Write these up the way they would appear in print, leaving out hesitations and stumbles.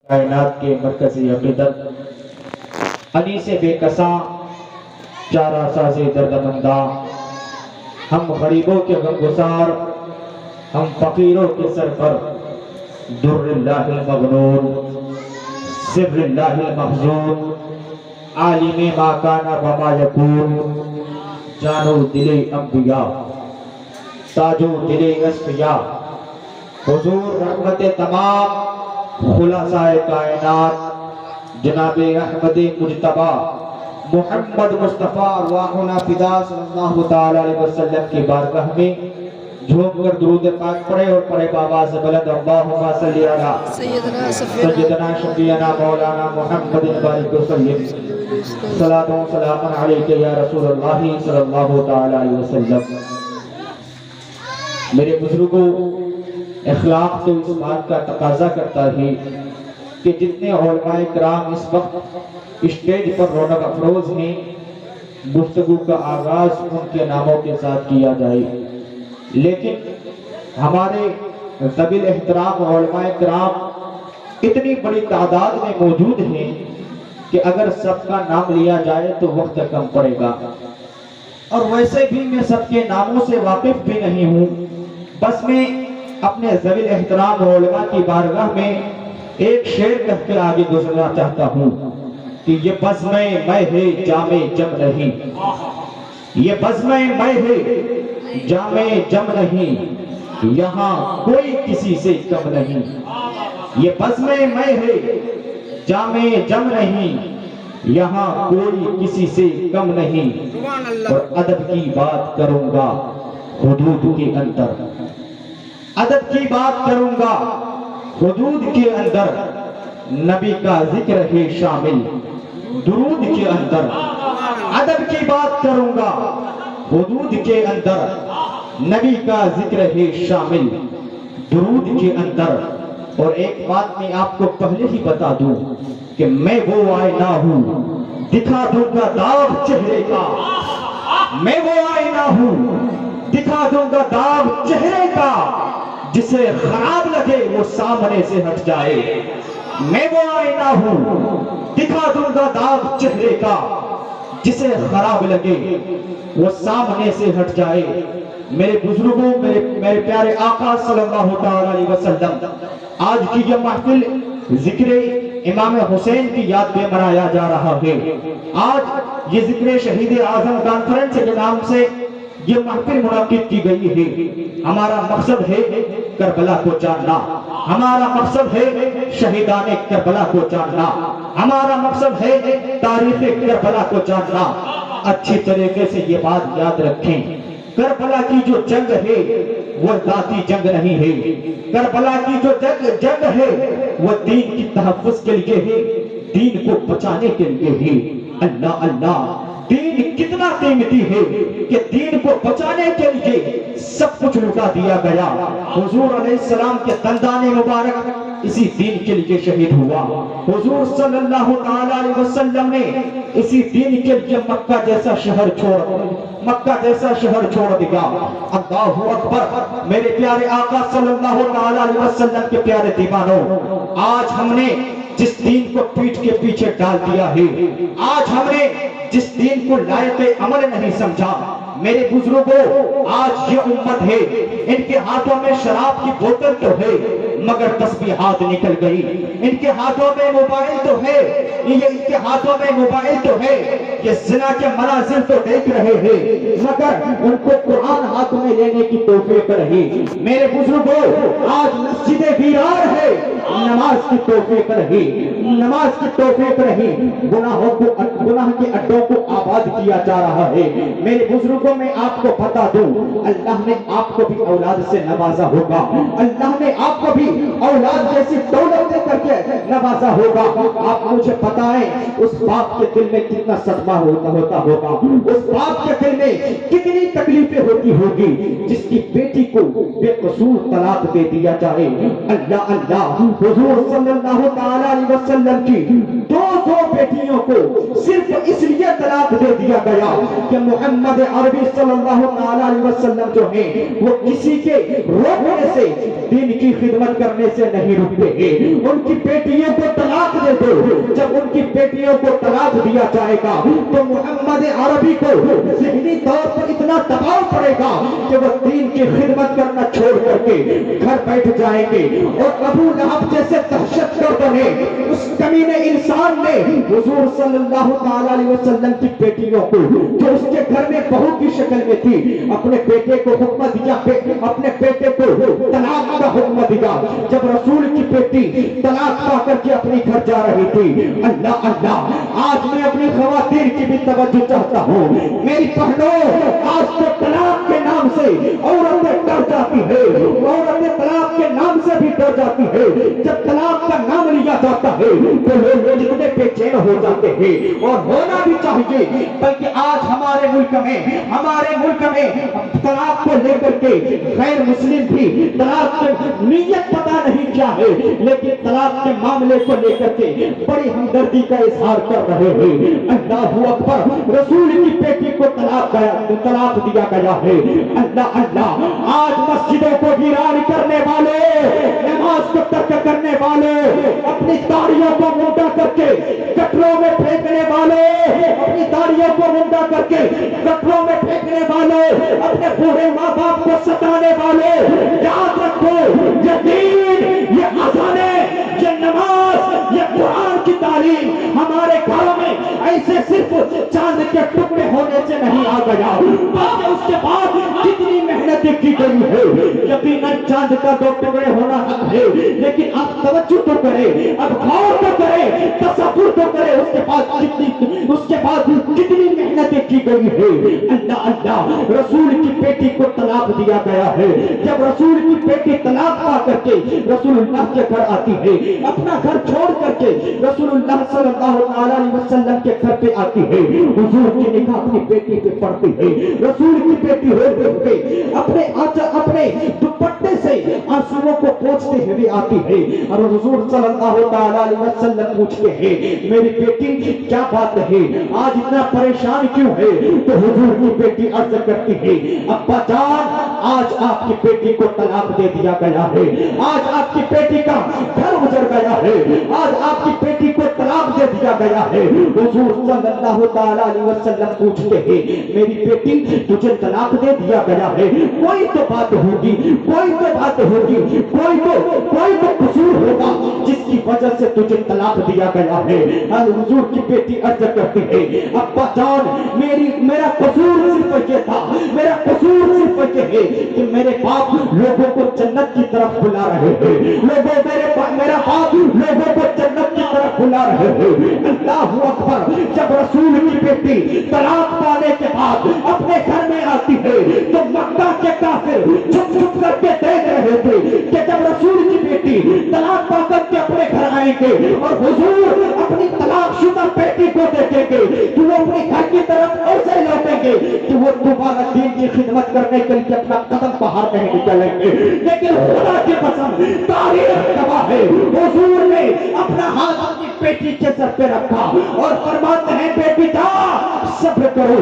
کائنات کے مرکزی عقیدت علی سے بے کساں چارہ ساز درد منداں، ہم غریبوں کے غمگسار، ہم فقیروں کے سر پر در اللہ المغنون، سر اللہ المحزون، عالم ما کان و ما یکون، جانو دل انبیاء، تاجو دل اصفیاء، حضور رحمت تمام خلاصۂ کائنات جناب احمد مجتبیٰ محمد مصطفیٰ ارواحنا فدا صلی اللہ تعالی علیہ وسلم کی بارگاہ میں جھوم کر درود پاک پڑھے اور پڑھے بآواز بلند اللہم صلی علی سیدنا شفیعنا مولانا محمد بارک وسلم، صلاۃ و سلام علیک یا رسول اللہ صلی اللہ تعالی علیہ وسلم۔ میرے بزرگوں، اخلاق تو اس بات کا تقاضا کرتا ہے کہ جتنے علماء کرام اس وقت اسٹیج پر رونق افروز ہیں، گفتگو کا آغاز ان کے ناموں کے ساتھ کیا جائے، لیکن ہمارے ذوی الاحترام علماء کرام اتنی بڑی تعداد میں موجود ہیں کہ اگر سب کا نام لیا جائے تو وقت کم پڑے گا، اور ویسے بھی میں سب کے ناموں سے واقف بھی نہیں ہوں۔ بس میں اپنے ذوی الاحترام علماء کی بارگاہ میں ایک شعر کہہ کے آگے گزرنا چاہتا ہوں کہ یہ بزم میں ہے جام جم نہیں، یہ بزم میں ہے جام جم نہیں، یہاں کوئی کسی سے کم نہیں، یہ بزم میں ہے جام جم نہیں، یہاں کوئی کسی سے کم نہیں، اور ادب کی بات کروں گا حدود کے اندر، ادب کی بات کروں گا حدود کے اندر، نبی کا ذکر ہے شامل درود کے اندر، ادب کی بات کروں گا حدود کے اندر، نبی کا ذکر ہے شامل درود کے اندر۔ اور ایک بات میں آپ کو پہلے ہی بتا دوں کہ میں وہ آئینہ ہوں دکھا دوں گا داغ چہرے کا، میں وہ آئینہ ہوں دکھا دوں گا داغ چہرے کا، جسے خراب لگے وہ سامنے سے ہٹ جائے، میں وہ آئینہ ہوں دکھا دوں گا داغ چہرے کا، جسے خراب لگے وہ سامنے سے ہٹ جائے۔ میرے بزرگوں، میرے پیارے آقا صلی اللہ تعالی علیہ وسلم، آج کی یہ محفل ذکر امام حسین کی یاد میں منایا جا رہا ہے۔ آج یہ ذکر شہید اعظم کانفرنس کے نام سے یہ محفل منعقد کی گئی ہے۔ ہمارا مقصد ہے کربلا کو جاننا، ہمارا مقصد ہے شہیدان کربلا کو جاننا، ہمارا مقصد ہے تاریخ کربلا کو جاننا۔ اچھی طریقے سے یہ بات یاد رکھیں، کربلا کی جو جنگ ہے وہ ذاتی جنگ نہیں ہے، کربلا کی جو جنگ ہے وہ دین کی تحفظ کے لیے ہے، دین کو بچانے کے لیے ہے۔ اللہ اللہ، دین کتنا قیمتی ہے کہ دین کو بچانے کے لیے سب کچھ لٹا دیا گیا۔ حضور علیہ السلام کے دندان مبارک اسی دین کے لیے شہید ہوا، حضور صلی اللہ تعالی علیہ وسلم نے اسی دین کے لیے مکہ جیسا شہر چھوڑ دیا۔ اللہ اکبر، میرے پیارے آقا صلی اللہ تعالی علیہ وسلم کے پیارے دیوانوں، آج ہم نے جس دین کو پیٹھ کے پیچھے ڈال دیا ہے، آج ہم نے جس دین کو لائق عمل نہیں سمجھا، میرے بزرگوں، آج یہ امت ہے، ان کے ہاتھوں میں شراب کی بوتل تو ہے مگر تسبیحات نکل گئی، ان کے ہاتھوں میں موبائل تو ہے، ان کے ہاتھوں میں موبائل تو ہے، یہ زنا کے مناظر تو دیکھ رہے ہیں مگر ان کو قرآن ہاتھ میں لینے کی توفیق رہی۔ میرے بزرگوں، آج مسجدیں ویران ہے، نماز کی توفیق رہی، نماز کی توفیق رہی، گناہ کے اڈوں کو آباد کیا جا رہا ہے۔ میرے بزرگوں، میں آپ کو بتا دوں، اللہ نے آپ کو بھی اولاد سے نوازا ہوگا، اللہ نے آپ کو بھی اولاد جیسی دولت دے کر کے نوازا ہوگا۔ آپ مجھے بتائیں اس باپ کے دل میں کتنا صدمہ ہوتا ہوگا، اس باپ کے دل میں کتنی تکلیفیں ہوتی ہوگی جس کی بیٹی کو بے قصور طلاق دے دیا جائے۔ اللہ اللہ، حضور صلی اللہ تعالی علیہ وسلم کی دو بیٹیوں کو صرف اس لیے طلاق دے دیا گیا کہ محمد عربی صلی اللہ علیہ وسلم جو ہیں وہ کسی کے روکنے سے دین کی خدمت کرنے سے نہیں رکتے ہیں. ان کی بیٹیوں کو طلاق دے دو. جب ان کی بیٹیوں کو طلاق دیا جائے گا تو محمد عربی کو ذہنی طور پر اتنا دباؤ پڑے گا کہ وہ دین کی خدمت کرنا چھوڑ کر کے گھر بیٹھ جائیں گے. اور ابو لہب جیسے دہشت گرد نے, اس کمینے انسان نے حضور صلی اللہ علیہ وسلم کی بیٹیوں کو جو اس کے گھر میں بہو کی شکل میں تھی اپنے بیٹے کو حکم دیا, اپنے بیٹے کو طلاق کا حکم دیا. جب رسول کی بیٹی طلاق پا کر کے اپنی گھر جا رہی تھی, اللہ اللہ, آج میں اپنی خواتین کی بھی توجہ چاہتا ہوں. میری بہنوں, آج تو طلاق کے نام سے عورتیں ڈر جاتی ہے, عورتیں طلاق کے نام سے بھی ڈر جاتی ہے. جب طلاق کا نام لیا جاتا ہے تو لوگ جتنے بے چین ہو جاتے ہیں, اور ہونا بھی چاہیے. بلکہ آج ہمارے ملک میں طلاق کو لے کر کے غیر مسلم بھی طلاق کی نیت پتہ نہیں کیا ہے, لیکن طلاق کے معاملے کو لے کر کے بڑی ہمدردی کا اظہار کر رہے ہیں. اللہ اکبر, رسول کی بیٹی کو طلاق دیا گیا ہے. اللہ اللہ, آج مسجدوں کو ویران کرنے والے, نماز کو ترک کرنے والے, اپنی داڑھیوں کو منڈا کر کے گٹروں میں پھینکنے والے, اپنی داڑھیوں کو منڈا کر کے گٹروں میں پھینکنے والے, اپنے بوڑھے ماں باپ کو ستانے والے, یاد رکھو یہ دین, یہ اذانیں, یہ نماز, یہ قرآن کی تعلیم ہمارے گھروں میں ایسے صرف چاند کے ٹکڑے ہونے سے نہیں آ گیا, بلکہ اس کے بعد کتنی محنتیں کی گئی ہے. یقیناً چاند کا 2 ٹکڑے ہونا حق ہے, لیکن آپ توجہ تو کریں, اب غور تو کریں, تصور تو کریں, اس کے بعد کتنی محنتیں کی گئی ہے. اللہ اللہ, رسول کی بیٹی کو طلاق دیا گیا ہے. جب رسول کی بیٹی طلاق پا کر کے رسول اللہ کے گھر آتی ہے, اپنا گھر چھوڑ کر کے رسول اللہ صلی اللہ علیہ وسلم کے گھر پہ آتی ہے, حضور کی نگاہ اپنی بیٹی پہ پڑتی ہے. رسول کی بیٹی روتے ہوئے اپنے دوپٹے سے آنسوؤں کو پوچھتے ہوئے آتی ہے, اور حضور صلی اللہ علیہ وسلم پوچھتے ہیں, میری بیٹی کیا بات ہے, آج اتنا پریشان کیوں ہے؟ تو حضور کی بیٹی عرض کرتی ہے, ابا جان, آج آپ کی بیٹی کو طلاق دے دیا گیا ہے, آج آپ کی بیٹی کا گھر گزر گیا ہے, آج آپ کی بیٹی کو طلاق دے دیا گیا ہے. حضور صلی اللہ علیہ وسلم پوچھتے ہیں, میری بیٹی تجھے طلاق دے دیا گیا ہے, کوئی تو بات ہوگی, کوئی تو قصور ہوگا جس کی وجہ سے تجھے طلاق دیا گیا ہے. حضور کی بیٹی عرض کرتی ہے, ابا جان, میرا قصور صرف یہ تھا, میرا قصور صرف یہ ہے کہ میرے باپ لوگوں کو جنت کی طرف بلا رہے ہیں, میرا باپ لوگوں کو جنت کی طرف بلا رہے ہیں. اللہ اکبر, جب رسول کی بیٹی طلاق پانے کے بعد اپنے گھر میں آتی ہے تو مکہ کے کافر چھپ چھپ کر کے دیکھ رہے تھے کہ جب رسول کی بیٹی طلاق پا کر کے اپنے گھر آئیں گے اور حضور اپنی طلاق شدہ بیٹی کو دیکھیں گے تو وہ اپنے گھر کی طرف ایسے لوٹیں گے کہ وہ دوبارہ دین کی خدمت کرنے کے لیے اپنا قدم باہر نہیں نکالیں گے. لیکن خدا کی قسم, تاریخ گواہ ہے, حضور نے اپنا ہاتھ اپنی بیٹی کے سر پہ رکھا اور فرماتے ہیں, بیٹی جاؤ صبر کرو,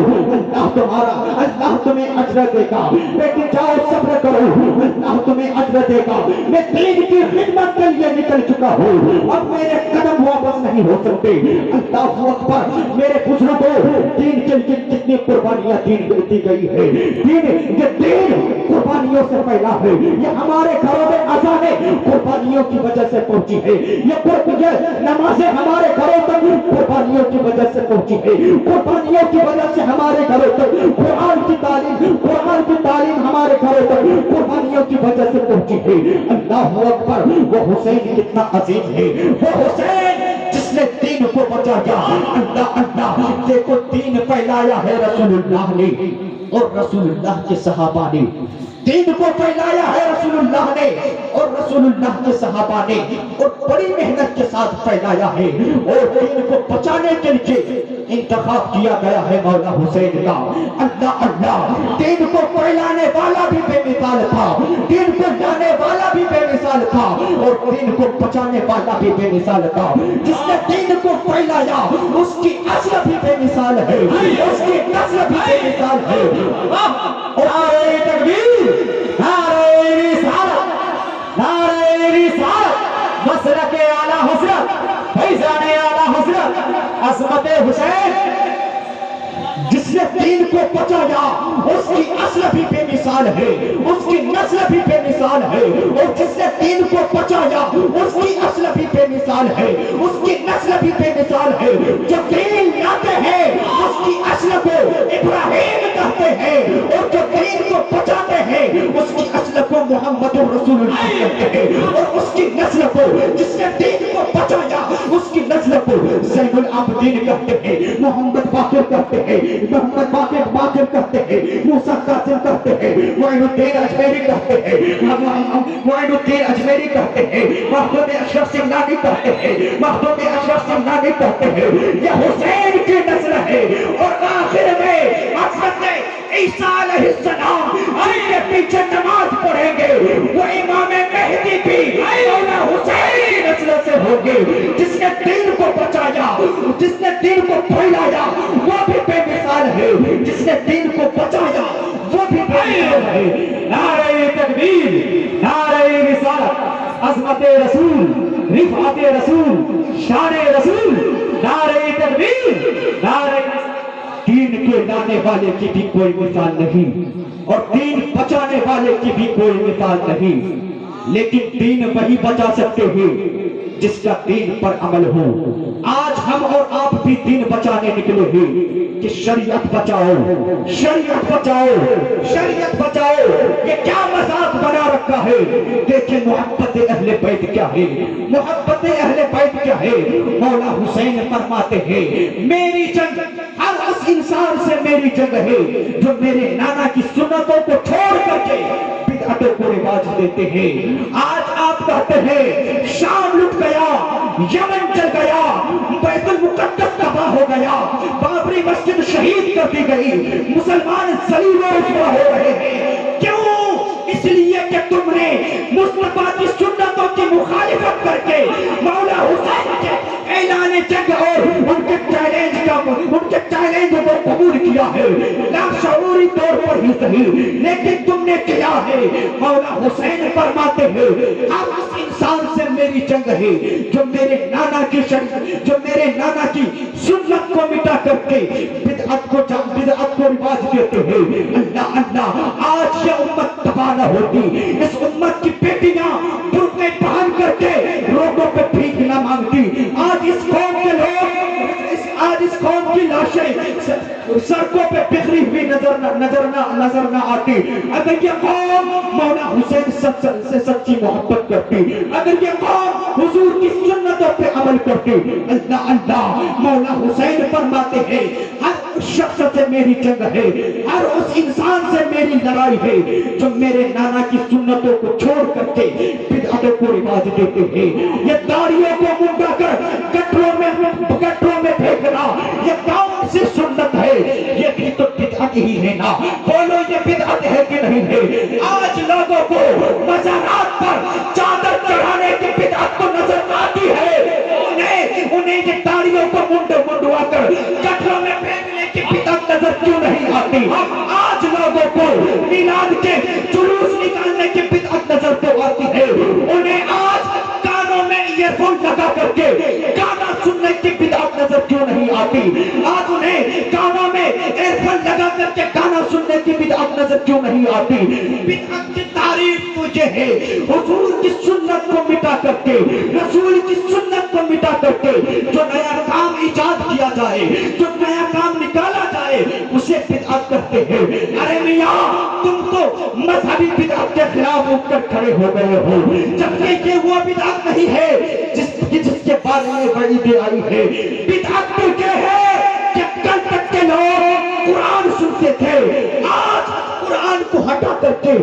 اللہ تمہیں اجر دے گا. بیٹی جاؤ صبر کرو, اللہ تمہیں اجر دے گا. میں دین کی خدمت کے لیے نکل چکا ہوں, اب میرے قدم واپس نہیں ہو سکتے. اللہ اکبر, میرے بزرگوں, دین کے لیے کتنی قربانیاں دی گئی ہے. یہ دین قربانیوں سے پھیلا ہے. یہ ہمارے گھروں میں اذانیں قربانیوں کی وجہ سے پہنچی ہے. یہ نمازیں ہمارے گھروں تک قربانیوں کی وجہ سے پہنچی ہے. قربانیوں کی وجہ سے ہمارے گھروں تک قرآن کی تعلیم ہمارے گھروں تک قربانیوں کی وجہ سے پہنچی ہے. اللہ اکبر, وہ حسین کتنا عزیز ہے, وہ حسین جس نے دین کو بچایا. اللہ اللہ, دیکھو دین پھیلایا ہے رسول اللہ نے اور رسول اللہ کے صحابہ نے. دین کو پھیلایا ہے رسول اللہ نے اور رسول اللہ کے صحابہ نے, اور بڑی محنت کے ساتھ پھیلایا ہے. اور دین کو بچانے کے لیے انتخاب کیا گیا ہے مولا حسین کا. اللہ اللہ, دین کو پھیلانے والا بھی بے مثال تھا, دین کو لانے والا بھی بے مثال مثال تھا اور دین کو بچانے والا بھی بے مثال تھا. جس نے دین کو پھیلایا اس کی اصل بھی بے مثال ہے, اس کی نسل بھی بے مثال ہے. نعرہ تکبیر, نعرہ رسالت, نعرہ رسالت, مسلک اعلی حضرت, فیضان اعلی حضرت عظمت حسین. جس نے دین کو بچایا اس کی اصل بھی بے مثال ہے, اس کی نسل بھی بے مثال ہے. اور جس نے دین کو بچایا اس کی اصل بھی بے مثال ہے, اس کی نسل بھی بے مثال ہے. جو دین لاتے ہیں اس کی اصل کو ابراہیم کہتے ہیں, اور جو دین کو بچاتے ہیں اس کی اصل کو محمد رسول اللہ کہتے ہیں, اور اس کی نسل کو, جس نے دین کو بچایا اس کی نسل کو زین العابدین کہتے ہیں, محمد باقر کہتے ہیں, محمد باقر کہتے ہیں, موسیٰ قاسم کہتے ہیں, معین الدین اجمیری کہتے ہیں, معین الدین اجمیری کہتے ہیں, مخدوم اشرف سمنانی کہتے ہیں, مخدوم اشرف سمنانی کہتے ہیں. یہ حسین کی نسل ہے. اور آخر میں حضرت عیسیٰ علیہ السلام ان کے پیچھے نماز پڑھیں گے, وہ امام مہدی بھی مولا حسین کی نسل سے ہوں گے. جس نے دین کو بچایا, جس نے دین کو پھیلایا وہ بھی بے مثال ہے, جس نے دین کو بچایا وہ بھی بے مثال ہے. نعرہ تکبیر, نعرہ رسالت, عظمت رسول, رفعت رسول, شان رسول. نعرہ تکبیر, نعرہ. دین کے لانے والے کی بھی کوئی مثال نہیں اور دین بچانے والے کی بھی کوئی مثال نہیں, لیکن دین وہی بچا سکتے ہیں جس کا دین پر عمل ہو. آج ہم اور آپ بھی دین بچانے نکلے ہیں کہ شریعت بچاؤ, شریعت بچاؤ, شریعت بچاؤ. یہ کیا مذاق بنا رکھا ہے؟ دیکھیں محبت اہل بیت کیا ہے, محبت اہل بیت کیا ہے. مولا حسین فرماتے ہیں میری جنگ ہر اس انسان سے میری جنگ ہے جو میرے نانا کی سنتوں کو چھوڑ کر کے بدعتوں کو رواج دیتے ہیں. آج آپ کہتے ہیں شام لٹ گیا, یمن چل گیا, بیت المقدس تباہ ہو گیا, بابری مسجد شہید کر دی گئی, مسلمان ذلیل و رسوا ہو رہے ہیں. کیوں؟ اس لیے کہ تم نے مصطفیٰ کی سنتوں کی مخالفت کر کے مولا حسین کے اعلان جنگ اور ان کے چیلنج کو قبول کیا ہے, لاشعوری طور پر ہی صحیح, لیکن تم نے کیا ہے. مولا حسین فرماتے ہیں ہر اس انسان سے میری جنگ ہے جو میرے نانا کی جو میرے نانا کی سنت کو مٹا کر کے بدعت کو رواج دیتے ہیں. اللہ اللہ, آج یہ امت تباہ نہ ہوتی, اس امت کی بیٹیاں برقعے پہن کر کے روڈوں پہ بھیک نہ مانگتی. آج اس قوم کے لوگ, آج اس قوم کی لاشیں سڑکوں پہ بکھری ہوئی نظر نہ آتی اگر یہ قوم مولا حسین سے سچی محبت کرتی, اگر یہ قوم حضور کی سنتوں پہ عمل کرتی. اللہ اللہ, مولا حسین فرماتے ہیں ہر شخص سے میری جنگ ہے, ہر اس انسان سے میری لڑائی ہے جو میرے نانا کی سنتوں کو چھوڑ کر کے بدعتوں کو رواج دیتے ہیں. یہ داڑھیوں کو منڈا کر گٹروں میں پھینکنا یہ کون سی سنت ہے؟ یہ بھی تو بدعت ہی ہے نا. بولو یہ بدعت ہے کہ نہیں ہے؟ آج لوگوں کو مزارات پر چادر چڑھانے کی بدعت تو نظر آتی ہے, انہیں یہ داڑھیوں کو منڈوا کر گٹروں میں پھینکنے کی بدعت نظر کیوں نہیں آتی؟ آج لوگوں کو میلاد کے جلوس نکالنے کی بدعت نظر تو آتی ہے, انہیں آج کانوں میں ایئر فون لگا کر کے گانا سننے کی بدعت نظر کیوں نہیں آتی؟ آج انہیں کانوں میں ایئر فون لگا کر کے گانا سننے کی بدعت نظر کیوں نہیں آتی؟ بدعت کی تعریف تو یہ ہے حضور کی سنت کو مٹا کر کے, رسول کی سنت کو مٹا کر کے جو نیا کام ایجاد کیا جائے, جو نیا کام نکالا جائے اسے بدعت کہتے ہیں. ارے میاں تم تو مذہبی بدعت کے خلاف اٹھ کر کھڑے ہو گئے ہو, جبکہ یہ وہ بدعت نہیں ہے جس کے بارے میں وعید آئی ہے. بدعت تو یہ ہے کہ کل تک کے لوگ قرآن سنتے تھے, آج قرآن کو ہٹا کر کے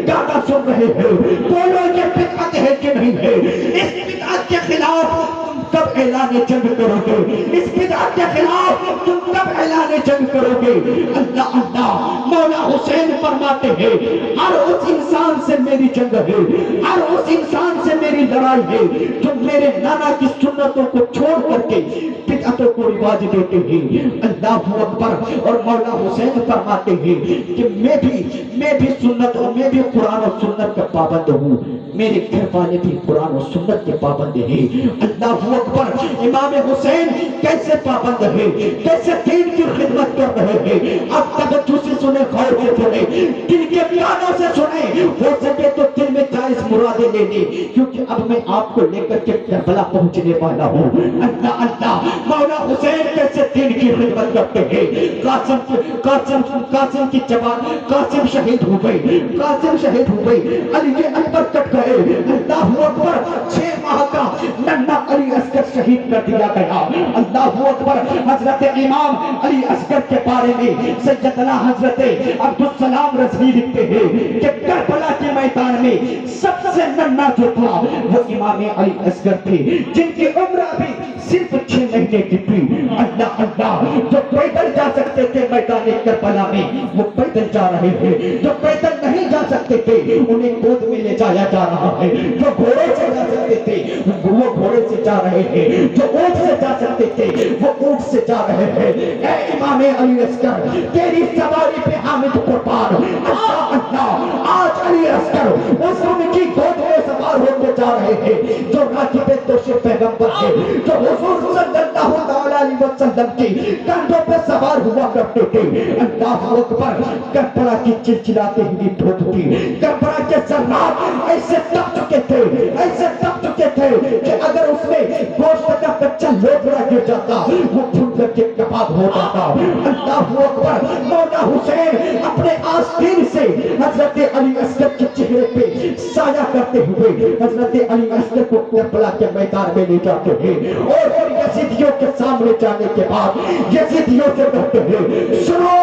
گانا سن رہے ہیں. بولو یہ بدعت ہے کہ نہیں ہے؟ اس بدعت کے خلاف تم کب اعلان جنگ کرو گے؟ اس بدعت کے خلاف تم کب اعلان جنگ کرو گے؟ اللہ اللہ مولا حسین فرماتے ہیں ہر اس انسان سے میری جنگ ہے، ہر اس انسان سے میری لڑائی ہے جو میرے نانا کی سنتوں کو چھوڑ کر کے بدعتوں کو رواج دیتے ہیں۔ اللہ اکبر۔ اور مولا حسین فرماتے ہیں کہ میں بھی سنت اور میں بھی قرآن و سنت کا پابند ہوں، میرے گھر والے بھی قرآن و سنت کے پابند ہیں۔ اللہ اکبر۔ امام حسین کیسے پابند ہے، کیسے دین کی خدمت کر رہے ہیں؟ اب توجہ سے سنیں، غور سے سنیں، دل کے کانوں سے سنیں، ہو سکے تو دل میں جائز مرادیں لے لیں، کیونکہ اب میں آپ کو لے کر کے کربلا پہنچنے والا ہوں۔ اللہ اللہ مولا حسین کیسے دین کی خدمت کرتے ہیں۔ قاسم کی جوان، قاسم شہید ہو گئے، قاسم شہید ہو گئے، علی اکبر کٹ گئے۔ اللہ اکبر۔ 6 ماہ کا ننھا علی اصغر شہید کر دیا گیا۔ اللہ اکبر۔ حضرت امام علی اصغر کے بارے میں سیدنا حضرت عبدالسلام رضوی لکھتے ہیں کہ کربلا کے میدان میں سب سے ننھا جو تھا وہ امام علی اصغر تھے، جن کی عمر ابھی صرف 6 مہینے کی تھی۔ اللہ اللہ۔ جو پیدل جا سکتے تھے میدان کربلا میں وہ پیدل جا رہے تھے، جو پیدل نہیں جا سکتے تھے انہیں گود میں لے جایا جا رہا ہے، جو گھوڑے سے جا سکتے تھے وہ گھوڑے سے جا رہے ہیں، جو اونٹ سے جا سکتے تھے وہ اونٹ سے جا رہے ہیں۔ اے امام علی اصغر تیری سواری پہ حامد قربان۔ اللہ اللہ۔ آج علی اصغر اس ان کی گود میں سوار ہوتے جا رہے ہیں جو راکب دوش پیغمبر ہے، جو حضور صلی اللہ علیہ وسلم کی کندھوں پہ سوار ہوا کرتے تھے۔ اللہ اکبر۔ کربلا کی چلچلاتے ہوئی دھوپ تھی، کربلا کے ذرات ایسے تپ چکے تھے، ایسے تپ چکے تھے کہ اگر اس میں گوشت کا کچا لوبڑا گر جاتا وہ پھول کر کے کباب ہو جاتا۔ اللہ اکبر۔ مولا حسین اپنے آستین سے حضرت علی اصغر کے چہرے پہ سایہ کرتے ہوئے حضرت علی اصغر کو کربلا کے میدان میں لے جاتے ہیں، اور پھر یزیدیوں کے سامنے جانے کے بعد یزیدیوں سے کہتے ہیں سنو،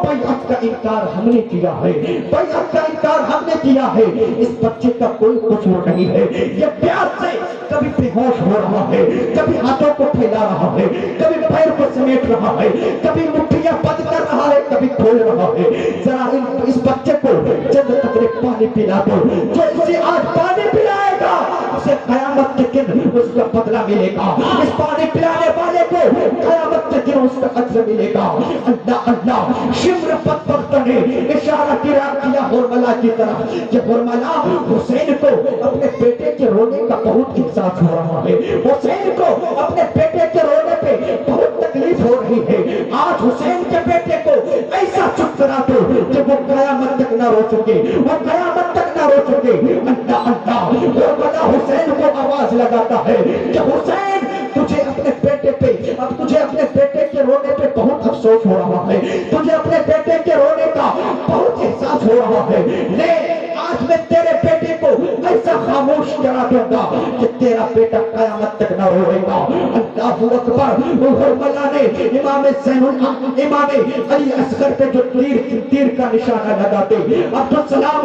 بیعت کا انکار ہم نے کیا ہے، بیعت کا انکار ہم نے کیا ہے، اس بچے کا کوئی قصور نہیں ہے، یہ پیاس سے کبھی بے ہوش ہو رہا ہے، کبھی ہاتھوں کو پھیلا رہا ہے، کبھی پیر کو سمیٹ رہا ہے، کبھی مٹھیاں بند کر رہا ہے، کبھی کھول رہا ہے، ذرا اس بچے کو چند قطرے پانی پلا دو، جو اسے آج پانی پلائے گا اسے قیامت کے دن اس کا بدلہ ملے گا، اس پانی پلانے والے کو قیامت کے دن اس کا اجر ملے گا۔ اللہ اللہ۔ شمر بدبخت نے اشارہ کیا ہرملا کی طرف کہ ہرملا حسین کو اپنے بیٹے کے رونے کا بہت احساس ہو رہا ہے، حسین کو اپنے بیٹے کے رونے پہ بہت تکلیف ہو رہی ہے، آج حسین کے بیٹے کو ایسا چپ کرا دو کہ وہ قیامت تک نہ رو سکے، وہ قیامت تک نہ رو سکے۔ اللہ اللہ۔ ہرملا حسین کو آواز لگاتا ہے کہ حسین تجھے اپنے بیٹے پہ، اب تجھے اپنے بیٹے کے رونے پہ بہت افسوس ہو رہا ہے، تجھے اپنے بیٹے کے رونے کا بہت احساس ہو رہا ہے، لے آج میں تیرے بیٹے کو ایسا خاموش کرا دوں گا کہ تیرا بیٹا قیامت تک نہ روئے گا۔ اللہ اکبر۔ ہرملا نے امام علی اصغر پہ جو تیر کا نشانہ لگاتے، عبدالسلام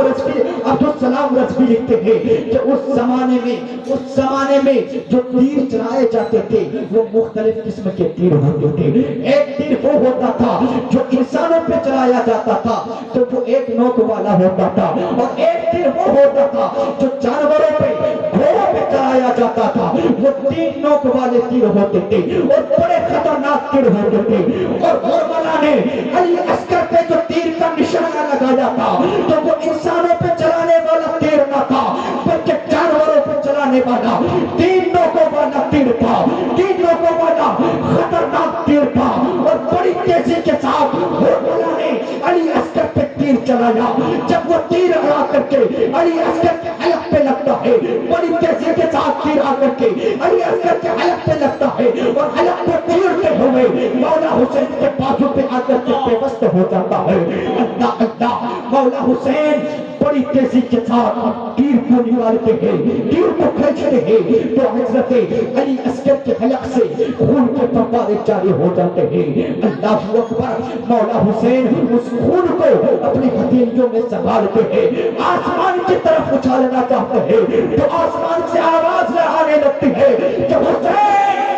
رضوی لکھتے ہیں کہ اس زمانے میں جو تیر چلائے جاتے تھے وہ مختلف قسم کے تیر ہوتے تھے۔ ایک تیر وہ ہوتا تھا جو انسانوں پہ چلایا جاتا تھا تو وہ ایک نوک والا ہوتا تھا، اور ایک تیر وہ ہوتا تھا جو جانوروں پہ، گھوڑوں پہ چلایا جاتا تھا، وہ 3 نوک والے تیر ہوتے تھے اور بڑے خطرناک تیر ہوتے تھے۔ اور ہرملا نے علی اصغر پہ جو تیر کا نشانہ لگایا تھا تو وہ انسانوں پہ چلانے والا تیر نہ تھا بلکہ جانوروں پہ چلانے والا 3 نوکوں والا تیر تھا، 3 نوکوں والا خطرناک تیر تھا، اور بڑی تیزی کے ساتھ ہرملا نے علی اصغر پہ تیر چلایا۔ جب وہ تیر آ کر کے علی اصغر کے حلق پہ لگتا ہے، بڑی تیزی کے ساتھ تیر آ کر کے علی اصغر کے حلق پہ لگتا ہے، اور حلق کو چیرتے ہوئے مولا حسین کے بازو پہ آ کر کے پیوست ہو جاتا ہے۔ اللہ اللہ۔ مولا حسین بڑی تیزی کے ساتھ تیر کو نکالتے ہیں، تیر کو کھینچتے ہیں تو حضرت علی اصغر کے حلق سے خون کے فوارے جاری ہو جاتے ہیں۔ اللہ اکبر۔ مولا حسین اس خون کو اپنے ہتھیلیوں میں سنبھالتے ہیں، آسمان کی طرف اچھالنا چاہتے ہیں تو آسمان سے آواز آنے لگتی ہے کہ حسین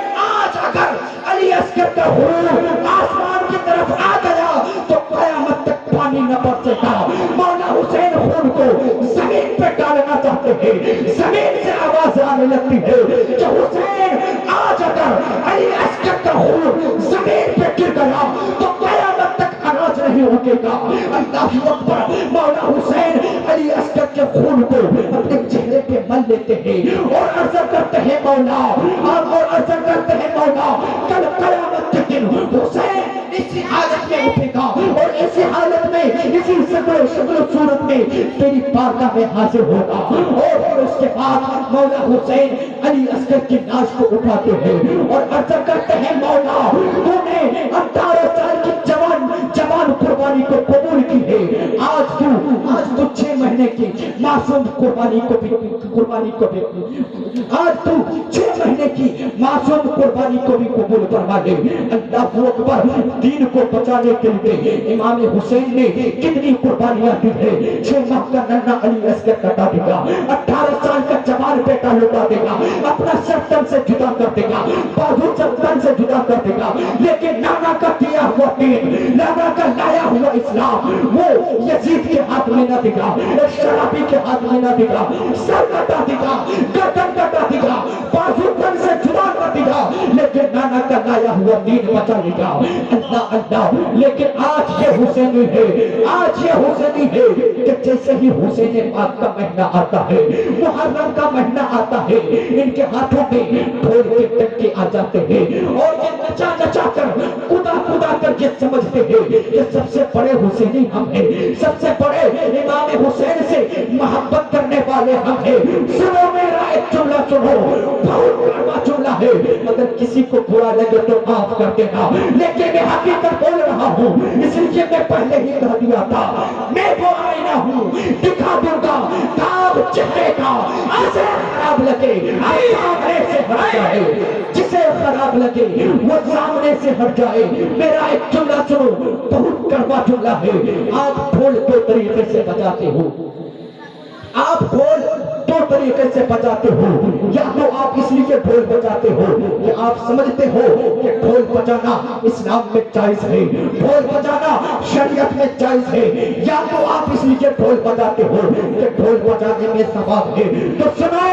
حور آسمان کی طرف آ گیا تو قیامت تک پانی نہ برسے گا۔ مولا حسین خون کو زمین پہ ڈالنا چاہتے ہیں، زمین سے آواز آنے لگتی ہے کہ حسین آج اگر علی عسکر کا خون زمین پہ گر گیا تو قیامت تک اناج نہیں رکے گا۔ اللہ اکبر۔ مولا حسین علی عسکر کے خون کو اپنے چہرے پہ مل لیتے ہیں اور عرض کرتے ہیں مولا، اور عرض کرتے ہیں مولا کل قیامت کے دن حسین اسی حالت میں اٹھے گا اور اسی حالت میں اسی شکل و صورت میں تیری بارگاہ میں حاضر ہوگا۔ اور پھر اس کے بعد مولا حسین علی عسکر کی لاش کو اٹھاتے ہیں اور عرض کرتے ہیں مولا تو نے 18 سال کی جوان قربانی کو قبول کی ہے، آج تو 6 مہینے کی معصوم قربانی کو بھی آج تو 6 مہینے کی معصوم قربانی کو بھی قبول فرما لے۔ اللہ اکبر۔ دین کو بچانے کے لیے امام حسین نے کتنی قربانیاں دی ہے۔ 6 ماہ کا ننھا علی عسکر کٹا دے گا، 18 سال کا جوان بیٹا لٹا دے گا، اپنا سر تن سے جدا کر دے گا، بازو تن سے جدا کر دے گا، لیکن نانا کا دیا ہوا دین، نانا کا لایا ہوا اسلام وہ یزید کے ہاتھ میں نہ دے گا، شرابی کے ہاتھ میں نہ دے گا، سر کٹا دے گا، گردن کٹا دے گا، بازو تن سے جدا کر دے گا، لیکن نانا کا لایا ہوا دین بچا لے گا۔ اللہ اللہ۔ لیکن آج یہ حسینی ہے، آج یہ حسینی ہے کہ جیسے ہی حسین پاک کا مہینہ آتا ہے، محرم کا مہینہ آتا ہے، ان کے ہاتھوں میں ڈھول کے ڈنکے آ جاتے ہیں اور یہ نچا نچا کر کدا کر یہ سمجھتے ہیں کہ سب سے بڑے حسینی ہم ہیں، سب سے بڑے امام حسین سے محبت کرنے والے ہم ہیں۔ سنو میرا ایک جملہ سنو، بہت بڑا جملہ ہے، اگر کسی کو برا لگے تو معاف کر دینا، لیکن میں حقیقت بول رہا ہوں، اس لیے میں پہلے ہی کہہ دیا تھا میں وہ آئینہ ہوں، دکھا دوں گا داغ چہرے کا، اسے خراب لگے سامنے سے ہٹ جائے، جسے خراب لگے وہ سامنے سے ہٹ جائے۔ میرا ایک جملہ سنو، بہت کڑوا جملہ ہے۔ آپ ڈھول 2 طریقے سے بجاتے ہو، آپ ڈھول 2 طریقے سے بجاتے ہو، یا تو آپ اس لیے ڈھول بجاتے ہو کہ آپ سمجھتے ہو کہ ڈھول بجانا اسلام میں جائز ہے، ڈھول بجانا شریعت میں جائز ہے، یا تو آپ اس لیے ڈھول بجاتے ہو کہ ڈھول بجانے میں ثواب ہے۔ تو سنو،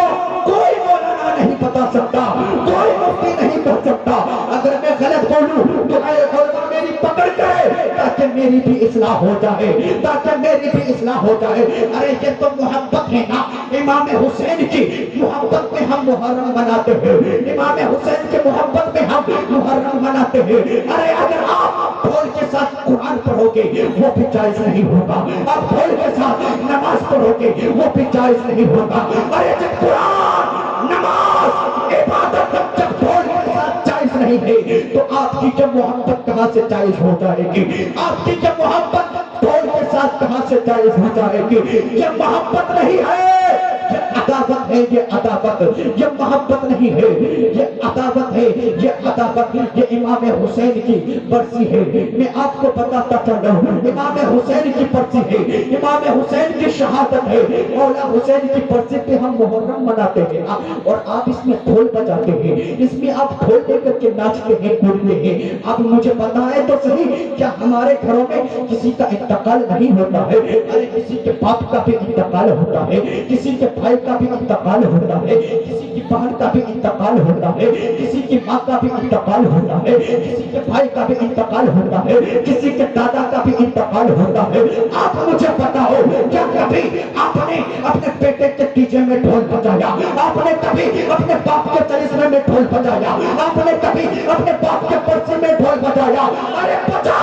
کوئی مولانا نہیں بتا سکتا، کوئی مفتی نہیں کہہ سکتا، اگر میں غلط بولوں تو اے علماء میری پکڑ کرے تاکہ میری بھی اصلاح ہو جائے، تاکہ میری بھی اصلاح ہو جائے۔ ارے یہ تو محبت ہے نا، امام حسین کی محبت میں ہم محرم مناتے ہیں، امام حسین کے محبت میں ہم محرم مناتے ہیں۔ ارے اگر آپ ڈھول کے ساتھ قرآن پڑھو گے وہ بھی جائز نہیں ہوگا، آپ ڈھول کے ساتھ نماز پڑھو گے وہ بھی جائز نہیں ہوگا۔ ارے جب قرآن، نماز، عبادت جب ڈھول کے ساتھ جائز نہیں ہے تو آپ کی جو محبت کہاں سے جائز ہو جائے گی؟ آپ کی جو محبت ڈھول کے ساتھ کہاں سے جائز ہو جائے گی؟ یہ محبت نہیں ہے، یہ عداوت ہے، یہ عداوت، یہ محبت نہیں ہے، یہ عداوت ہے، یہ عداوت۔ یہ امام حسین کی برسی ہے، میں آپ کو بتاتا چل رہا ہوں، امام حسین کی برسی ہے، امام حسین کی شہادت ہے، مولا حسین کی برسی پہ ہم محرم مناتے ہیں اور آپ اس میں ڈھول بجاتے ہیں، اس میں آپ ڈھول دے کر کے ناچتے ہیں، کودتے ہیں۔ آپ مجھے بتائیں تو صحیح، کیا ہمارے گھروں میں کسی کا انتقال نہیں ہوتا ہے؟ ارے کسی کے باپ کا بھی انتقال ہوتا ہے، کسی کے بھائی کا بھی انتقال ہوتا ہے، کسی کی بہن کا بھی انتقال ہوتا ہے، کسی کی ماں کا بھی انتقال ہوتا ہے، کسی کے بھائی کا بھی انتقال ہوتا ہے، کسی کے دادا کا بھی انتقال ہوتا ہے۔ آپ مجھے بتاؤ، کیا کبھی آپ نے اپنے بیٹے کے ڈیجے میں ڈھول بجایا؟ آپ نے کبھی اپنے باپ کے چلیسنے میں ڈھول بجایا؟ آپ نے کبھی اپنے باپ کے برسی میں ڈھول بجایا؟ ارے بجا،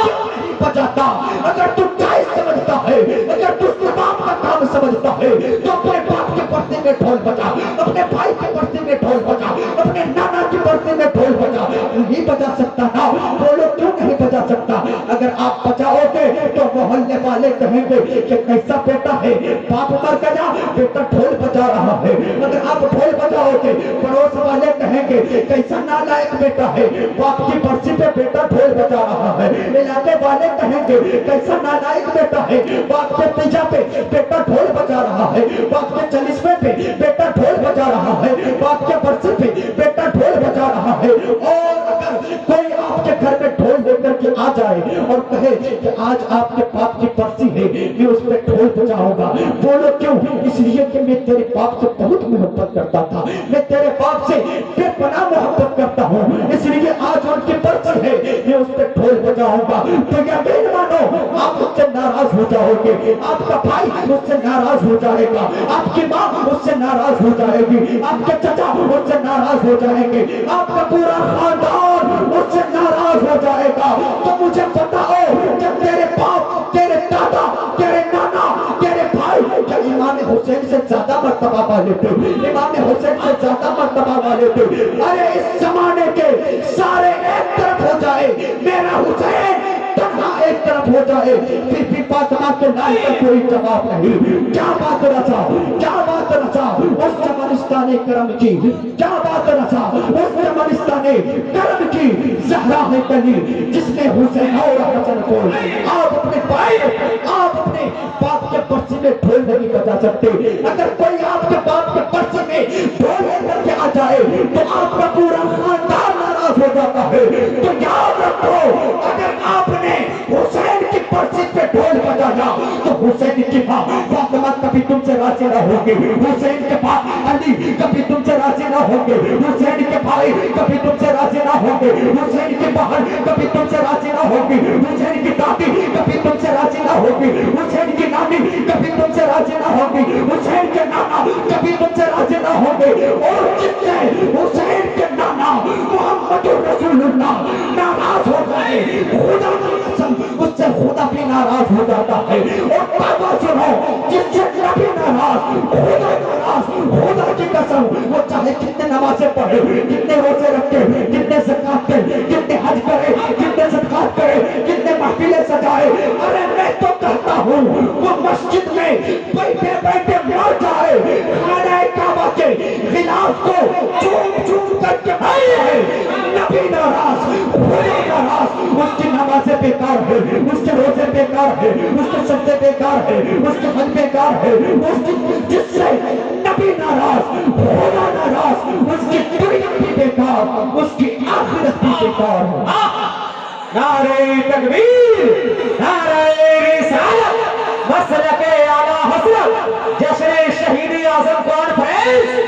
کیوں نہیں بجاتا؟ اگر تو جائز سمجھتا ہے، اگر تو ثواب کا کام سمجھتا ہے تو اپنے باپ کے برسی میں ڈھول بجا، اپنے بھائی کے برسی میں ڈھول بجا، اپنے نانا کی برسی میں ڈھول بجا۔ نہیں بجا سکتا نا؟ بولو کیوں نہیں بجا سکتا؟ اگر آپ بجاؤ گے تو محلے والے کہیں گے کہ کیسا بیٹا ہے، باپ مر گیا بیٹا ڈھول بجا رہا ہے۔ اگر آپ ڈھول بجاؤ گے پڑوس والے کہیں گے کیسا نالائق بیٹا ہے، باپ کی برسی پہ بیٹا ڈھول بجا رہا ہے۔ علاقے والے کہیں گے کیسا نالائق بیٹا ہے، باپ کے تیجا پہ بیٹا ڈھول بجا رہا ہے، باپ کے چلیسوے پہ بیٹا ڈھول بجا رہا ہے، باپ کے برسی پہ بیٹا ڈھول بجا رہا ہے۔ اور اگر کوئی لڑکی آ جائے اور کہے کہ آج آپ کے باپ کی برسی ہے، میں اس پہ ڈھول بجاؤں گا، بولو کیوں؟ اس لیے کہ میں تیرے باپ سے بہت محبت کرتا تھا، میں تیرے باپ سے بے پناہ محبت کرتا ہوں، اس لیے آج ان کی برسی ہے، میں اس پہ ڈھول بجاؤں گا۔ تو یقین مانو آپ اس سے ناراض ہو جاؤ گے، آپ کا بھائی اس سے ناراض ہو جائے گا، آپ کی ماں اس سے ناراض ہو جائے گی، آپ کے چچا اس سے ناراض ہو جائیں گے، آپ کا پورا خاندان اس سے ناراض ہو جائے گا۔ تو مجھے بتاؤ جب تیرے باپ، تیرے دادا، تیرے نانا، تیرے بھائی کیا امام حسین سے زیادہ مرتبہ والے تھے؟ امام حسین سے زیادہ مرتبہ والے تھے؟ ارے اس زمانے کے سارے ایک طرف ہو جائے، میرا حسین تنہا ایک طرف ہو جائے، پھر بھی فاطمہ کے نام کا کوئی جواب نہیں۔ کیا بات رسا، کیا بات رسا اس چمنستان کرم کی، کیا بات رسا اس چمنستان کرم کی، زہرا ہے کلی جس میں حسین اور حسن کو آپ اپنے بھائی، آپ اپنے باپ کے پرچی میں ڈھول نہیں بجا سکتے۔ اگر کوئی آپ کے باپ کے پرچی میں ڈھول لے کر کے آ جائے تو آپ کا پورا خاندان ناراض ہو جاتا ہے۔ تو یاد رکھو اگر آپ نے حسین کی پرچی پہ ڈھول بجایا تو حسین کی ماں فاطمہ کبھی تم سے راضی نہ ہوگی، حسین کے باپ علی کبھی تم سے راضی نہ ہوں گے، حسین کے بھائی کبھی تم سے راضی نہ ہوں گے، حسین کی بہن کبھی تم سے راضی نہ ہوگی، حسین کی دادی کبھی تم سے راضی نہ ہوگی، حسین کی نانی کبھی تم سے راضی نہ ہوگی، حسین کے نانا کبھی تم سے راضی نہ ہوں گے۔ اور جس سے حسین کے نانا محمد رسول اللہ ناراض ہو جائے، خدا کی قسم اس سے خدا بھی ناراض ہو جاتا ہے۔ اور بابا سنو، جس سے نبی ناراض، خدا ناراض، خدا کی قسم وہ چاہے کتنے نمازیں پڑھے، کتنے روزے رکھے، کتنے زکات دے، کتنے حج کرے، کتنے صدقات کرے، کتنے محفلیں سجائے، ارے میں تو کہتا ہوں وہ مسجد میں بیٹھے بیٹھے مر جائے، خانہ کعبہ کے غلاف کو چوم چوم کر کے مر جائے، نبی ناراض، خدا ناراض، اس کی نمازیں بیکار ہے، اس کے روزے بیکار ہے، اس کے سجدے بیکار ہے، اس کے حج بیکار ہے، اس کی جس سے نبی ناراض، خدا ناراض، اس کی دنیا بھی بیکار، اس کی آخرت بھی بیکار ہے۔ نعرہ تکبیر، نعرہ رسالت، مسلک اعلیٰ حضرت، جشن شہید اعظم کانفرنس۔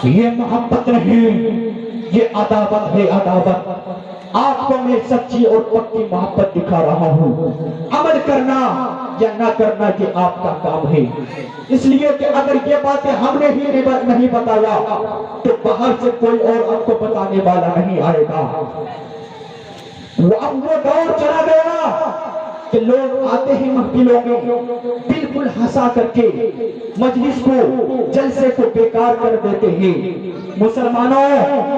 یہ محبت نہیں، یہ عداوت ہے، عداوت۔ آپ کو میں سچی اور پکی محبت دکھا رہا ہوں، عمل کرنا یا نہ کرنا یہ آپ کا کام ہے۔ اس لیے کہ اگر یہ باتیں ہم نے ہی نہیں بتایا تو باہر سے کوئی اور آپ کو بتانے والا نہیں آئے گا۔ اب وہ دور چلا گیا کہ لوگ آتے ہیں محفلوں میں بالکل ہنسا کر کے مجلس کو، جلسے کو بیکار کر دیتے ہیں۔ مسلمانوں،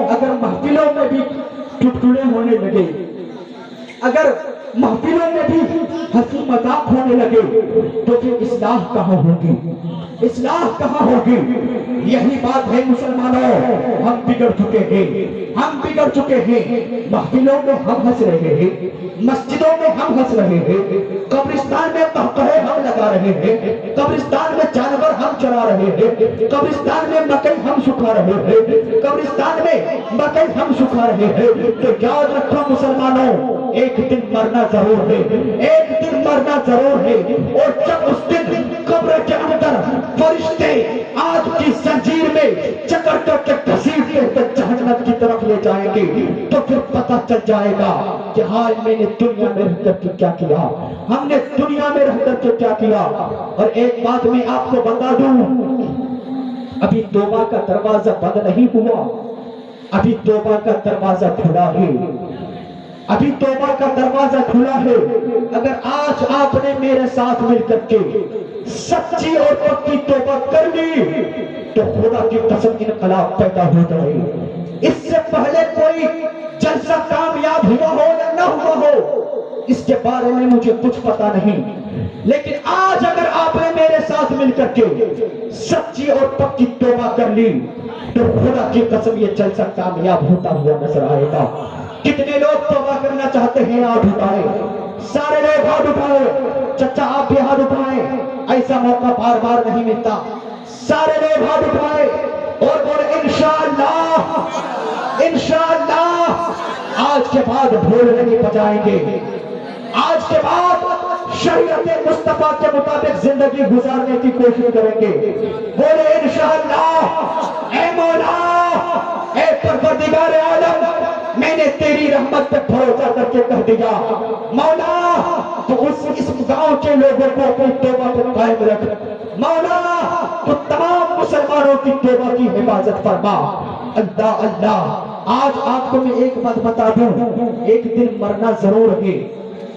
اگر محفلوں میں بھی چٹکلے ہونے لگے، اگر محفلوں میں بھی ہنسی مذاق ہونے لگے تو پھر اصلاح کہاں ہوگی؟ اصلاح کہاں ہوگی؟ یہی بات ہے مسلمانوں، ہم بگڑ چکے ہیں، ہم بگڑ چکے ہیں۔ محفلوں میں ہم ہنس رہے ہیں، مسجدوں میں ہم ہنس رہے ہیں، قبرستان میں قہقہے ہم لگا رہے ہیں، قبرستان میں جانور ہم چرا رہے ہیں، قبرستان میں مکئی ہم سکھا رہے ہیں، قبرستان میں مکئی ہم سکھا رہے ہیں۔ تو یاد رکھو مسلمانوں، ایک دن مرنا ضرور ہے، ایک دن مرنا ضرور ہے، اور جب اس دن قبر کے اندر فرشتے آج کی زنجیر میں چکر کر کے گھسیٹتے ہوئے جہنم کی طرف لے جائیں گے تو پھر پتہ چل جائے گا کہ ہاں میں نے دنیا میں رہ کر کے کیا کیا، ہم نے دنیا میں رہ کر کے کیا کیا۔ اور ایک بات میں آپ کو بتا دوں، ابھی توبہ کا دروازہ بند نہیں ہوا، ابھی توبہ کا دروازہ کھلا ہے، ابھی توبہ کا دروازہ کھلا ہے۔ اگر آج آپ نے میرے ساتھ مل کر کے سچی اور پکی توبہ کر لی تو خدا کی قسم انقلاب پیدا ہو جائے۔ اس سے پہلے کوئی جلسہ کامیاب ہوا ہو یا نہ ہوا ہو اس کے بارے میں مجھے کچھ پتا نہیں، لیکن آج اگر آپ نے میرے ساتھ مل کر کے سچی اور پکی توبہ کر لی تو خدا کی قسم یہ جلسہ کامیاب ہوتا ہوا نظر آئے گا۔ کتنے لوگ توبہ کرنا چاہتے ہیں؟ ہاتھ اٹھائیں، سارے لوگ ہاتھ اٹھائیں، چچا آپ بھی ہاتھ اٹھائیں، ایسا موقع بار بار نہیں ملتا۔ سارے لوگ ہاتھ اٹھائیں اور بولے انشاءاللہ، انشاءاللہ۔ آج کے بعد ڈھول نہیں بجائیں گے، آج کے بعد شریعت مصطفیٰ کے مطابق زندگی گزارنے کی کوشش کریں گے۔ بولے انشاءاللہ۔ اے مولا، اے پروردگار عالم، میں نے تیری رحمت پہ بھروسہ کر کے کہہ دیا مولا تو اس گاؤں کے لوگوں کو اپنی توبہ کو قائم رکھ، مولا تو تمام مسلمانوں کی توبہ کی حفاظت فرما۔ اللہ اللہ، آج آپ کو میں ایک بات بتا دوں، ایک دن مرنا ضرور ہے،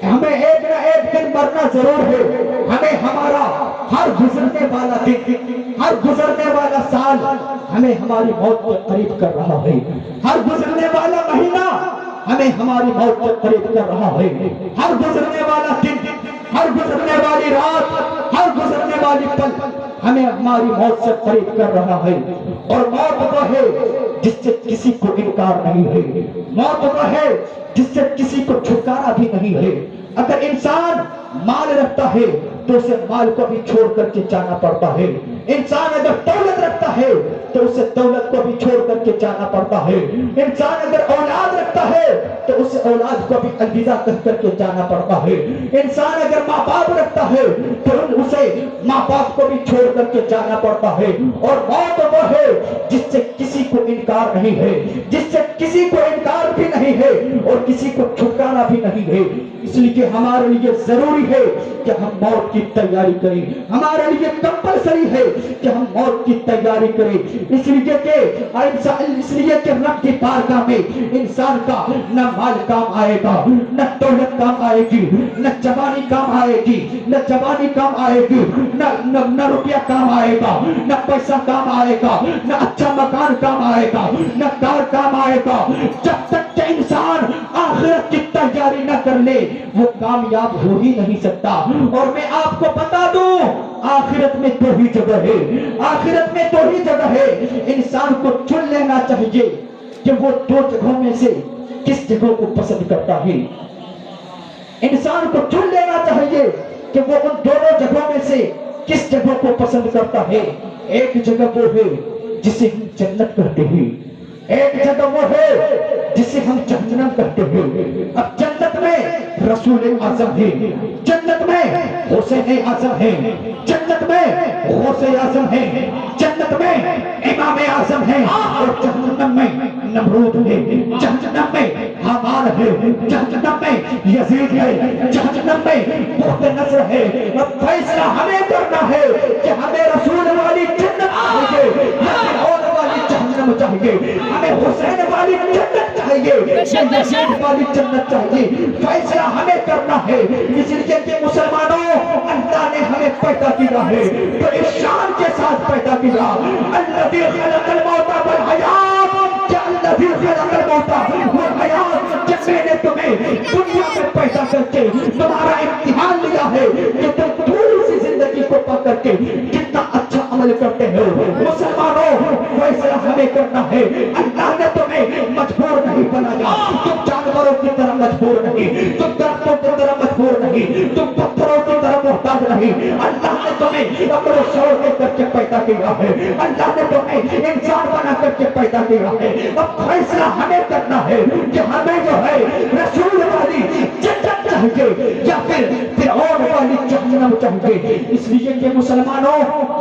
ہمیں ایک نہ ایک دن مرنا ضرور ہے۔ ہمیں ہمارا ہر گزرنے والا دن، ہر گزرنے والا سال ہمیں ہماری موت کے قریب کر رہا ہے، ہر گزرنے والا مہینہ ہمیں ہماری موت کے قریب کر رہا ہے، ہر گزرنے والا دن، ہر گزرنے والی رات، ہر گزرنے والی پل ہمیں ہماری موت سے قریب کر رہا ہے۔ اور موت وہ ہے جس سے کسی کو انکار نہیں ہے، موت وہ ہے جس سے کسی کو چھٹکارا بھی نہیں ہے۔ اگر انسان مال رکھتا ہے تو اسے مال کو بھی چھوڑ کر کے جانا پڑتا ہے، انسان اگر دولت رکھتا ہے تو اسے دولت کو بھی چھوڑ کر کے جانا پڑتا ہے، انسان اگر اولاد رکھتا ہے تو اسے اولاد کو بھی الوداع کہہ کر کے جانا پڑتا ہے، انسان اگر ماں باپ رکھتا ہے تو اسے ماں باپ کو بھی چھوڑ کر کے جانا پڑتا ہے۔ اور موت وہ ہے جس سے کسی کو انکار نہیں ہے، جس سے کسی کو انکار بھی نہیں ہے اور کسی کو چھٹکارا بھی نہیں ہے۔ اس لیے ہمارے لیے ضروری ہے کہ ہم موت کی تیاری کریں، ہمارے لیے کمپلسری ہے کہ ہم موت کی تیاری کریں، اس لیے کہ رب کی بارگاہ میں انسان کا نہ مال کام آئے گا، نہ دولت کام آئے گی، نہ جوانی کام آئے گی، نہ جوانی کام آئے گی، نہ روپیہ کام آئے گا، نہ پیسہ کام آئے گا، نہ اچھا مکان کام آئے گا، نہ کار کام آئے گا۔ جب تک کہ انسان آخرت کی تیاری نہ کر لے وہ کامیاب ہو ہی نہیں سکتا۔ اور میں آپ کو بتا دوں آخرت میں دو ہی جگہ ہے، آخرت میں دو ہی جگہ ہے، انسان کو چن لینا چاہیے کہ وہ دو جگہوں میں سے کس جگہ کو پسند کرتا ہے، انسان کو چن لینا چاہیے کہ وہ ان دونوں جگہوں میں سے کس جگہ کو پسند کرتا ہے۔ ایک جگہ وہ ہے جسے ہم جنت کہتے ہیں، ایک جگہ وہ ہے جسے ہم جہنم کہتے ہیں۔ اب جنت میں رسول اعظم ہے، جنت میں حسین اعظم ہے، جنت میں غوث اعظم ہے، جنت میں امام اعظم ہے، اور جہنم میں نمرود ہے، جہنم میں حامان ہے، جہنم میں یزید ہے، جہنم میں بخت نصر ہے۔ اب فیصلہ ہمیں کرنا ہے کہ ہمیں رسول والی جنت چاہیے یا فرعون والی جہنم چاہیے، ہمیں حسین والی جنت چاہیے یا یزید والی جنت چاہیے، فیصلہ ہمیں کرنا ہے۔ اس لیے کہ مسلمانوں اللہ نے ہمیں پیدا کیا ہے تو اس شان کے ساتھ پیدا کیا، الذی خلق الموت والحیات، کہ الذی خلق الموت والحیات، جس نے تمہیں دنیا میں پیدا کر کے تمہارا امتحان لیا ہے کہ تم تھوڑی سی زندگی کو پا کر کے کتنا اچھا عمل کرتے ہو۔ مسلمانوں فیصلہ ہمیں کرنا ہے، اللہ نے تمہیں مجبور نہیں بنایا، تم جانوروں کی طرح مجبور نہیں، تم درختوں کی طرح مجبور نہیں، تم پتھروں کی طرح محتاج نہیں۔ اللہ نے تمہیں عقل و شعور دے کر کے پیدا کیا ہے، اللہ نے تمہیں انسان بنا کر کے پیدا کیا ہے۔ اب فیصلہ ہمیں کرنا ہے کہ ہمیں جو ہے رسول والی جنت چاہیے یا پھر فرعون والی جہنم چاہیے۔ اس لیے کہ مسلمانوں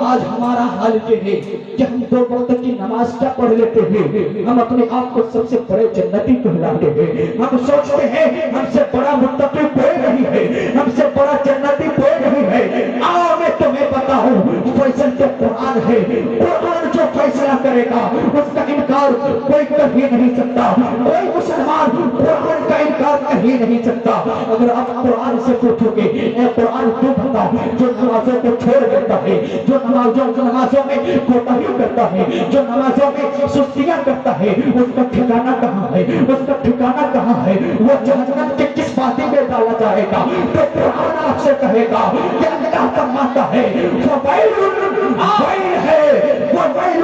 آج ہمارا حال یہ ہے کہ ہم دو وقت کی نماز کیا پڑھ لیتے ہیں، ہم اپنے آپ کو سب سے بڑے جنتی کہلاتے ہیں، ہم سوچتے ہیں ہم سے بڑا متقی کوئی نہیں ہے، ہم سے بڑا جنتی کوئی نہیں ہے۔ آؤ میں تمہیں بتاؤں فیصل تو قرآن ہے، قرآن جو فیصلہ کرے گا اس کا انکار کوئی کر ہی نہیں سکتا، کوئی مسلمان قرآن کا انکار کر ہی نہیں سکتا۔ اگر آپ قرآن سے پوچھو گے اے قرآن تو بتا جو نمازوں کو چھوڑ دیتا ہے، جو نمازوں میں کوتاہی کرتا ہے، جو نمازوں میں سستیاں کرتا ہے، اس کا ٹھکانہ کہاں ہے، اس کا ٹھکانہ کہاں ہے، وہ جہنم کے کس وادی میں ڈالا جائے گا؟ تو قرآن آپ سے کہے گا کہ اللہ فرماتا ہے ویل ہے، وہ ویل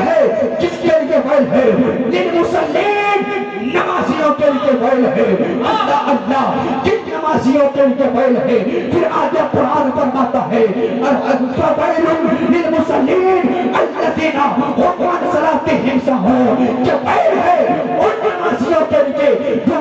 ہے کس کے لیے ویل ہے؟ للمصلین، نمازیوں کے لیے ویل ہے۔ اللہ اللہ کن نمازیوں کے لیے ویل ہے؟ پھر آگے قرآن فرماتا ہے فویل للمصلین الذین هم عن صلاتهم ساہون، کہ ویل ہے ان نمازیوں کے لیے جو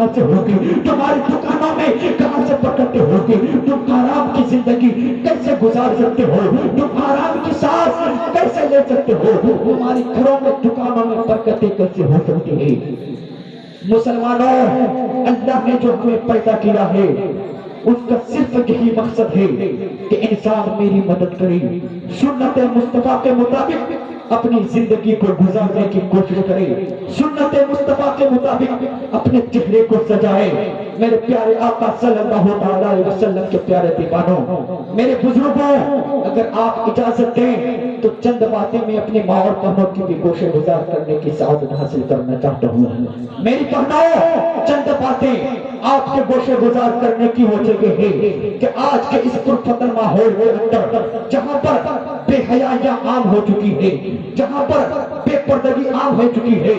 کہاں سے ہوگی؟ تمہاری دکانوں میں کہاں سے برکتیں ہوگی؟ تم آرام کی زندگی کیسے گزار سکتے ہو؟ تم آرام کی سانس کیسے لے سکتے ہو؟ تمہاری گھروں میں دکانوں میں برکتیں کیسے ہو سکتی ہے؟ مسلمانوں، اللہ نے جو ہمیں پیدا کیا ہے اس کا صرف یہی مقصد ہے کہ انسان میری مدد کرے، سنت مصطفیٰ کے مطابق اپنی زندگی کو گزارنے کی کوشش کرے، سنت مصطفیٰ کے مطابق اپنے چہرے کو سجائے۔ میرے پیارے آقا صلی اللہ علیہ وسلم کے پیارے دیوانوں، میرے بزرگوں، اگر آپ اجازت دیں تو چند باتیں میں اپنی ماں اور بہنوں کی بھی گوشے گزار کرنے کی سعادت حاصل کرنا چاہتا ہوں۔ میری بہنوں، چند باتیں آپ کے گوشے گزار کرنے کی وجہ یہ ہے کہ آج کے اس پرفتن ماحول کے اندر جہاں پر بے حیائیاں عام ہو چکی ہے، جہاں پر بے پردگی عام ہو چکی ہے،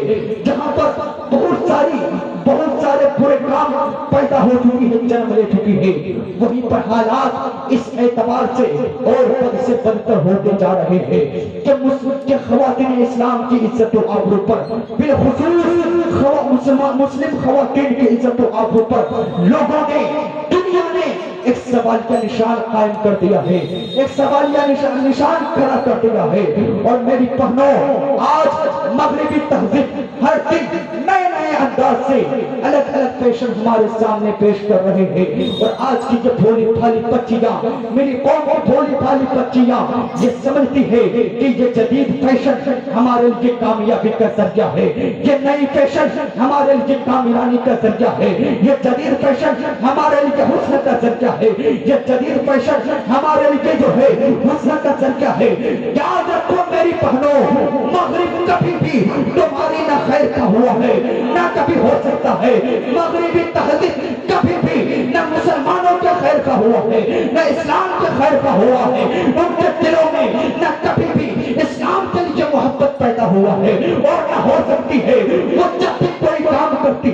جہاں پر بہت سارے برے کام پیدا ہو چکی ہے، جنم لے چکی ہے، وہیں پر حالات اس اعتبار سے اور بد سے بدتر ہوتے جا رہے ہیں کہ خواتین اسلام کی عزت و آبرو پر، بالخصوص مسلم خواتین کی عزت و آبرو پر لوگوں نے، دنیا نے ایک سوالیہ نشان قائم کر دیا ہے، ایک سوالیہ نشان کھڑا کر دیا ہے۔ اور میری بہنوں، آج مغربی تہذیب ہر دن نئے انداز سے الگ الگ فیشن ہمارے سامنے پیش کر رہے ہیں، اور آج کی جو بھولی بھالی بچیاں، میری قوم کی بھولی بھالی بچیاں یہ سمجھتی ہے کہ یہ جدید فیشن ہمارے لیے کامیابی کا ذریعہ ہے، یہ نئی فیشن ہمارے لیے کامیابی کا ذریعہ ہے، یہ جدید فیشن ہمارے لیے حسن کا ذریعہ ہے، یہ جدید فیشن ہمارے لیے جو ہے حسن کا ذریعہ ہے۔ یاد رکھو میری بہنوں، مغرب کبھی بھی تمہاری نہ خیر کا ہوا ہے نہ کبھی ہو سکتا ہے، مغربی تہذیب کبھی بھی نہ مسلمانوں کے خیر کا ہوا ہے نہ اسلام کے خیر کا ہوا ہے، ان کے دلوں میں نہ کبھی بھی اسلام کے لیے محبت پیدا ہوا ہے اور نہ ہو سکتی ہے۔ وہ جب بھی کوئی کام کرتی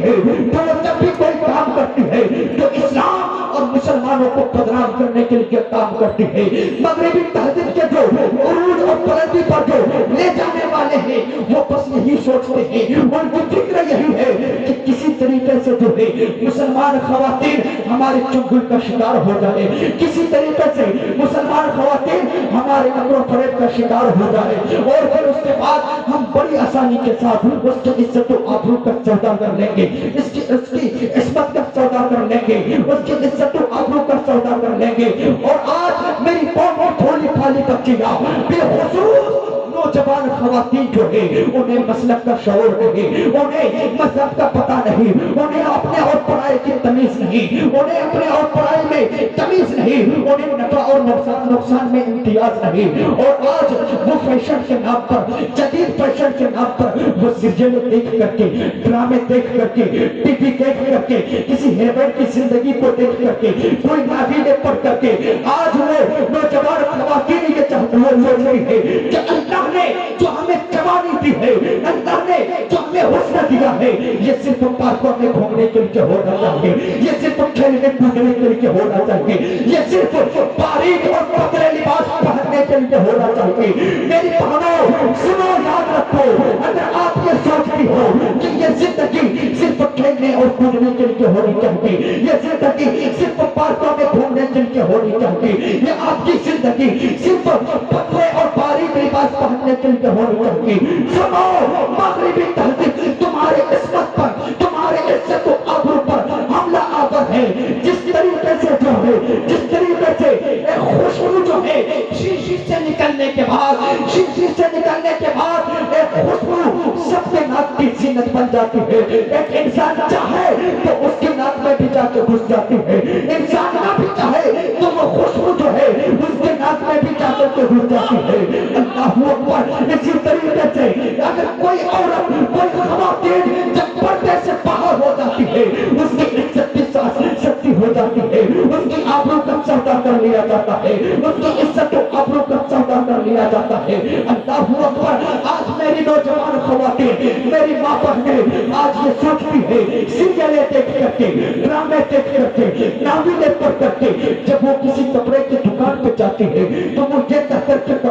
ہے تو اسلام اور مسلمانوں کو بدنام کرنے کے لیے کام کرتی ہے۔ مغربی تہذیب کے جو عروج اور بلندی پر جو لے جانے والے ہیں وہ بس یہی سوچتے ہیں، ان کی فکر یہی ہے کہ کسی طریقے سے جو ہے مسلمان خواتین ہمارے چنگل کا شکار ہو جائے، کسی طریقے سے مسلمان خواتین ہمارے مکر و فریب کا شکار ہو جائے، اور پھر اس کے بعد ہم بڑی آسانی کے ساتھ اس کی عزت و آبرو کا سودا کر لیں گے، اس کی عصمت کا سودا کر لیں گے، اس کی عزت و آبرو کا سودا کر لیں گے۔ اور آج میری قوم کی بھولی بھالی بچیاں، بالخصوص نوجوان خواتین جو ہے انہیں مسلک کا شعور نہیں، انہیں مذہب کا پتہ نہیں، انہیں اپنے اور پرائے کی تمیز نہیں، انہیں اپنے اور پرائے میں تمیز نہیں، انہیں نفع اور نقصان میں امتیاز نہیں۔ اور آج وہ فیشن کے نام پر، جدید فیشن کے نام پر وہ سیریل دیکھ کر کے، ڈرامے دیکھ کر کے، ٹی وی دیکھ کر کے، کسی ہیروین کی زندگی کو دیکھ کر کے، کوئی ناولیں پڑھ کر کے آج وہ نوجوان خواتین یہ چاہتی ہے کہ اللہ نے جو ہمیں جوانی دی ہے، اللہ نے جو ہمیں حسن دیا ہے، یہ صرف پارکوں میں گھومنے کے لیے ہونا چاہیے، یہ صرف کھیلنے کودنے کے لیے ہونا چاہیے، یہ صرف باریک اور پتلے لباس پہننے کے لیے ہونا چاہیے۔ میری بہنوں سنو، یاد رکھو، اگر آپ یہ سوچتی ہو کہ یہ زندگی صرف کھیلنے اور کودنے کے لیے ہونی چاہیے، یہ زندگی صرف پارکوں میں گھومنے کے لیے ہونی چاہیے، یہ آپ کی زندگی صرف پتلے اور باریک لباس پہننے کے لیے ہونی چاہیے، سنو، مغربی تہذیب تمہارے عصمت پر، تمہارے عزت و آبرو پر حملہ آور ہے۔ جس طریقے سے جو ہے، جس طریقے سے ایک خوشبو جو ہے شیشی سے نکلنے کے بعد ایک خوشبو سب کے ناک کی زینت بن جاتی ہے، ایک انسان چاہے تو اس کی ناک میں بھی جا کے گھس جاتی ہے، انسان نہ بھی چاہے تو وہ خوشبو جو ہے اس کے ناک میں بھی جا کر کے گھس جاتی ہے۔ اللہ اکبر۔ اسی طریقے سے اگر کوئی عورت، کوئی خواتین جب پردے سے باہر ہو جاتی ہے، اس کی عزت بھی سستی ہو جاتی ہے، اس کی آبرو کا سودا کر لیا جاتا ہے، اس کی عزت و آبرو کا سودا کر لیا جاتا ہے۔ اللہ اکبر۔ آج میری نوجوان خواتین، میری ماں بہنیں آج یہ سوچتی ہے، سیریلیں دیکھ کر کے، ڈرامے دیکھ کر کے، ناولیں پڑھ کر کے، جب وہ کسی کپڑے کی دکان پہ جاتی ہے تو وہ یہ کہہ کر کے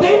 3